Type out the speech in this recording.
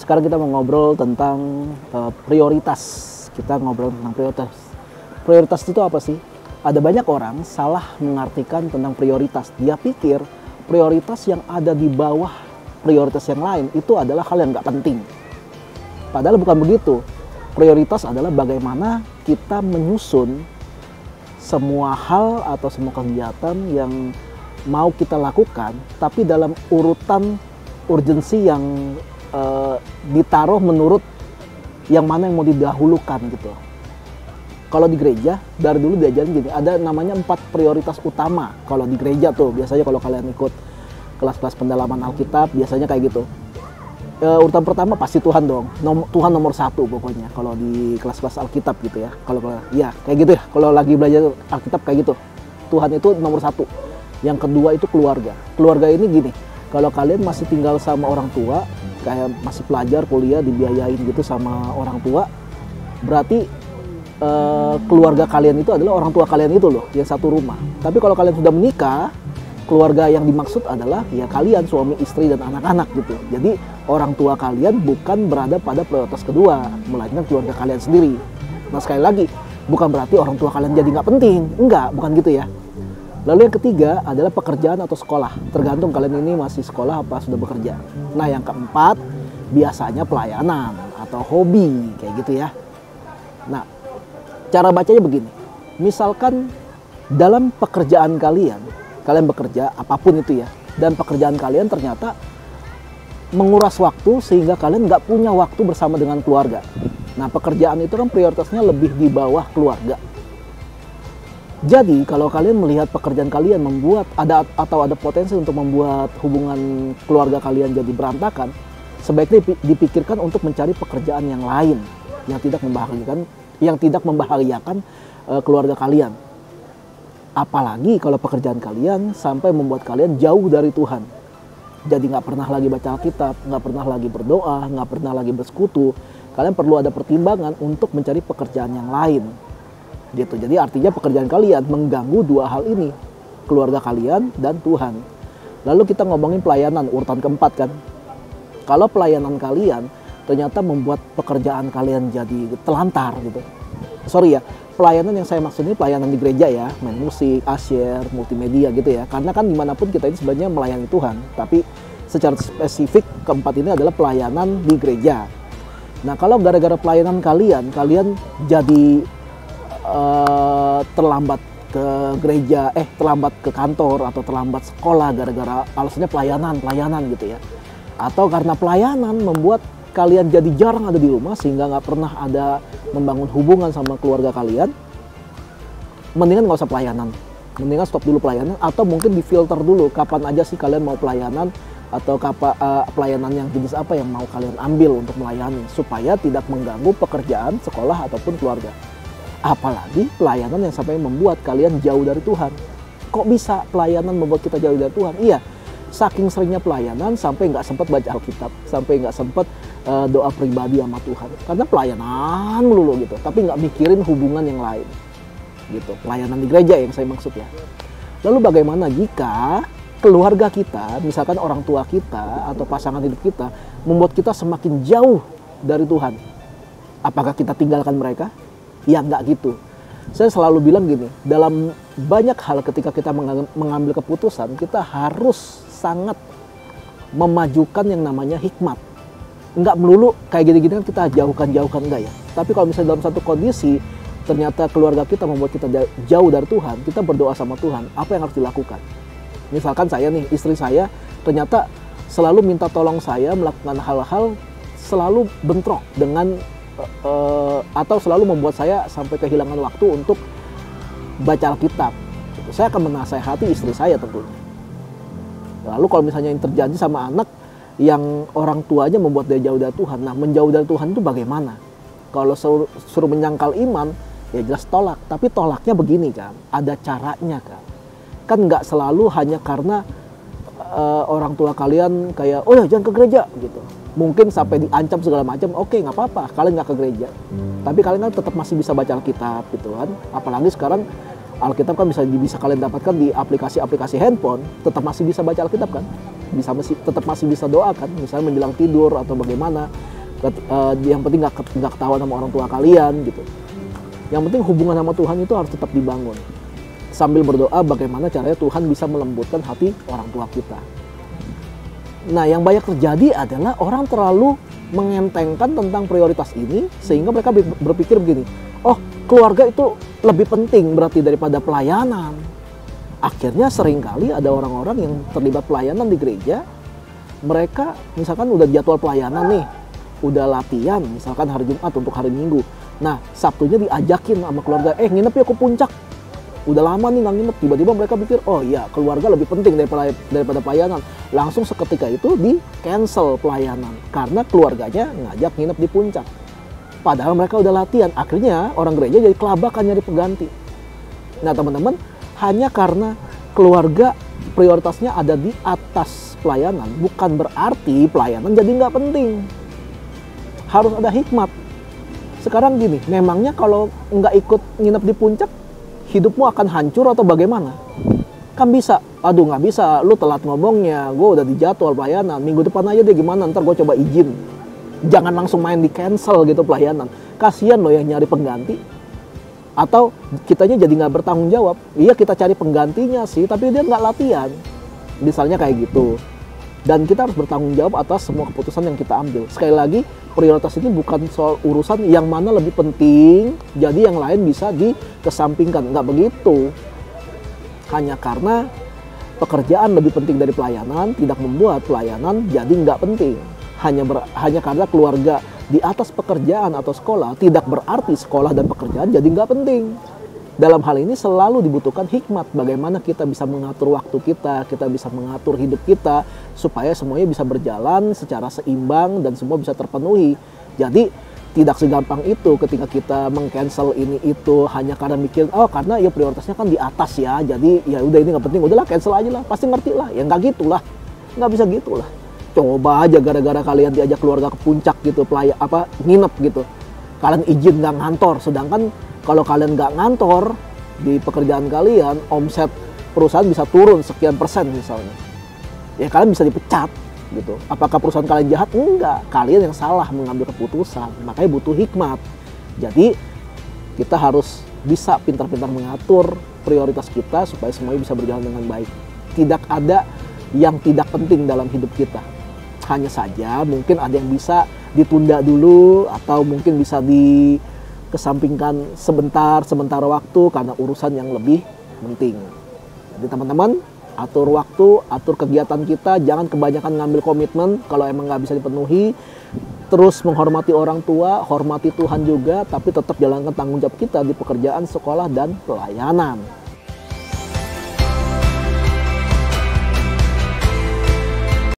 Sekarang kita mau ngobrol tentang prioritas. Kita ngobrol tentang prioritas. Prioritas itu apa sih? Ada banyak orang salah mengartikan tentang prioritas. Dia pikir prioritas yang ada di bawah prioritas yang lain itu adalah hal yang nggak penting. Padahal bukan begitu. Prioritas adalah bagaimana kita menyusun semua hal atau semua kegiatan yang mau kita lakukan, tapi dalam urutan urgensi yang ditaruh menurut yang mana yang mau didahulukan gitu. Kalau di gereja dari dulu diajarin gini, ada namanya 4 prioritas utama. Kalau di gereja tuh biasanya kalau kalian ikut kelas-kelas pendalaman Alkitab biasanya kayak gitu. Urutan pertama pasti Tuhan dong, Tuhan nomor 1 pokoknya kalau di kelas-kelas Alkitab gitu ya. Kalau ya kayak gitu ya, kalau lagi belajar Alkitab kayak gitu, Tuhan itu nomor 1. Yang kedua itu keluarga. Keluarga ini gini, kalau kalian masih tinggal sama orang tua, kayak masih pelajar kuliah dibiayain gitu sama orang tua, berarti keluarga kalian itu adalah orang tua kalian itu loh, yang satu rumah. Tapi kalau kalian sudah menikah, keluarga yang dimaksud adalah ya kalian, suami, istri, dan anak-anak gitu. Jadi orang tua kalian bukan berada pada prioritas kedua, melainkan keluarga kalian sendiri. Nah sekali lagi, bukan berarti orang tua kalian jadi nggak penting. Enggak, bukan gitu ya. Lalu yang ketiga adalah pekerjaan atau sekolah. Tergantung kalian ini masih sekolah apa sudah bekerja. Nah yang keempat biasanya pelayanan atau hobi kayak gitu ya. Nah cara bacanya begini. Misalkan dalam pekerjaan kalian bekerja apapun itu ya. Dan pekerjaan kalian ternyata menguras waktu sehingga kalian nggak punya waktu bersama dengan keluarga. Nah pekerjaan itu kan prioritasnya lebih di bawah keluarga. Jadi kalau kalian melihat pekerjaan kalian ada potensi untuk membuat hubungan keluarga kalian jadi berantakan, sebaiknya dipikirkan untuk mencari pekerjaan yang lain yang tidak membahayakan keluarga kalian. Apalagi kalau pekerjaan kalian sampai membuat kalian jauh dari Tuhan. Jadi nggak pernah lagi baca Alkitab, nggak pernah lagi berdoa, nggak pernah lagi bersekutu. Kalian perlu ada pertimbangan untuk mencari pekerjaan yang lain. Gitu. Jadi artinya pekerjaan kalian mengganggu 2 hal ini, keluarga kalian dan Tuhan. Lalu kita ngomongin pelayanan, urutan keempat kan. Kalau pelayanan kalian ternyata membuat pekerjaan kalian jadi telantar gitu. Sorry ya, pelayanan yang saya maksud ini pelayanan di gereja ya, main musik, asyir, multimedia gitu ya. Karena kan dimanapun kita ini sebenarnya melayani Tuhan, tapi secara spesifik keempat ini adalah pelayanan di gereja. Nah kalau gara-gara pelayanan kalian jadi terlambat ke gereja, terlambat ke kantor atau terlambat sekolah gara-gara alasannya pelayanan gitu ya. Atau karena pelayanan membuat kalian jadi jarang ada di rumah sehingga nggak pernah ada membangun hubungan sama keluarga kalian, mendingan nggak usah pelayanan. Mendingan stop dulu pelayanan atau mungkin difilter dulu kapan aja sih kalian mau pelayanan atau pelayanan yang jenis apa yang mau kalian ambil untuk melayani supaya tidak mengganggu pekerjaan, sekolah ataupun keluarga. Apalagi pelayanan yang sampai membuat kalian jauh dari Tuhan. Kok bisa pelayanan membuat kita jauh dari Tuhan? Iya, saking seringnya pelayanan sampai nggak sempat baca Alkitab, sampai nggak sempat doa pribadi sama Tuhan. Karena pelayanan melulu gitu, tapi nggak mikirin hubungan yang lain. Gitu, pelayanan di gereja yang saya maksud ya. Lalu bagaimana jika keluarga kita, misalkan orang tua kita atau pasangan hidup kita, membuat kita semakin jauh dari Tuhan? Apakah kita tinggalkan mereka? Ya enggak gitu. Saya selalu bilang gini, dalam banyak hal ketika kita mengambil keputusan, kita harus sangat memajukan yang namanya hikmat. Enggak melulu kayak gini-gini kan kita jauhkan enggak ya. Tapi kalau misalnya dalam satu kondisi, ternyata keluarga kita membuat kita jauh dari Tuhan, kita berdoa sama Tuhan, apa yang harus dilakukan? Misalkan saya nih, istri saya ternyata selalu minta tolong saya melakukan hal-hal selalu bentrok dengan atau selalu membuat saya sampai kehilangan waktu untuk baca Alkitab. Saya akan menasehati istri saya tentunya. Lalu kalau misalnya yang terjadi sama anak yang orang tuanya membuat dia jauh dari Tuhan, nah menjauh dari Tuhan itu bagaimana? Kalau suruh menyangkal iman, ya jelas tolak. Tapi tolaknya begini kan, ada caranya kan. Kan nggak selalu hanya karena orang tua kalian kayak, oh ya jangan ke gereja gitu. Mungkin sampai diancam segala macam, oke nggak apa-apa, kalian nggak ke gereja. Tapi kalian kan tetap masih bisa baca Alkitab gitu kan. Apalagi sekarang Alkitab kan bisa kalian dapatkan di aplikasi-aplikasi handphone, tetap masih bisa baca Alkitab kan. tetap masih bisa doa kan, misalnya menjelang tidur atau bagaimana. Yang penting nggak ketahuan sama orang tua kalian gitu. Yang penting hubungan sama Tuhan itu harus tetap dibangun sambil berdoa bagaimana caranya Tuhan bisa melembutkan hati orang tua kita. Nah, yang banyak terjadi adalah orang terlalu mengentengkan tentang prioritas ini sehingga mereka berpikir begini, oh keluarga itu lebih penting berarti daripada pelayanan. Akhirnya seringkali ada orang-orang yang terlibat pelayanan di gereja, mereka misalkan udah jadwal pelayanan nih, udah latihan misalkan hari Jumat untuk hari Minggu. Nah, Sabtunya diajakin sama keluarga, nginep ya ke puncak. Udah lama nih nggak nginep, tiba-tiba mereka pikir, oh iya keluarga lebih penting daripada pelayanan. Langsung seketika itu di cancel pelayanan karena keluarganya ngajak nginep di puncak. Padahal mereka udah latihan, akhirnya orang gereja jadi kelabakan nyari pengganti. Nah teman-teman, hanya karena keluarga prioritasnya ada di atas pelayanan, bukan berarti pelayanan jadi nggak penting. Harus ada hikmat. Sekarang gini, memangnya kalau nggak ikut nginep di puncak, hidupmu akan hancur atau bagaimana? Kan bisa, aduh nggak bisa, lu telat ngomongnya, gue udah di jadwal pelayanan, minggu depan aja deh gimana, ntar gue coba izin. Jangan langsung main di cancel gitu pelayanan. Kasian loh yang nyari pengganti. Atau kitanya jadi nggak bertanggung jawab. Iya kita cari penggantinya sih, tapi dia nggak latihan. Misalnya kayak gitu. Dan kita harus bertanggung jawab atas semua keputusan yang kita ambil. Sekali lagi, prioritas ini bukan soal urusan yang mana lebih penting, jadi yang lain bisa dikesampingkan. Nggak begitu. Hanya karena pekerjaan lebih penting dari pelayanan, tidak membuat pelayanan jadi nggak penting. Hanya karena keluarga di atas pekerjaan atau sekolah, tidak berarti sekolah dan pekerjaan jadi nggak penting. Dalam hal ini selalu dibutuhkan hikmat, bagaimana kita bisa mengatur waktu kita bisa mengatur hidup kita, supaya semuanya bisa berjalan secara seimbang dan semua bisa terpenuhi. Jadi tidak segampang itu ketika kita meng-cancel ini itu hanya karena mikir, oh karena ya prioritasnya kan di atas ya, jadi ya udah ini nggak penting, udahlah cancel aja lah, pasti ngerti lah, ya nggak gitulah, nggak bisa gitulah. Coba aja gara-gara kalian diajak keluarga ke puncak gitu, nginep gitu, kalian izin nggak ngantor, sedangkan kalau kalian nggak ngantor di pekerjaan kalian, omset perusahaan bisa turun sekian persen misalnya. Ya kalian bisa dipecat gitu. Apakah perusahaan kalian jahat? Enggak. Kalian yang salah mengambil keputusan. Makanya butuh hikmat. Jadi kita harus bisa pintar-pintar mengatur prioritas kita supaya semuanya bisa berjalan dengan baik. Tidak ada yang tidak penting dalam hidup kita. Hanya saja mungkin ada yang bisa ditunda dulu atau mungkin bisa dikesampingkan sementara waktu karena urusan yang lebih penting. Jadi teman-teman, atur waktu, atur kegiatan kita, jangan kebanyakan ngambil komitmen kalau emang nggak bisa dipenuhi. Terus menghormati orang tua, hormati Tuhan juga, tapi tetap jalankan tanggung jawab kita di pekerjaan, sekolah, dan pelayanan.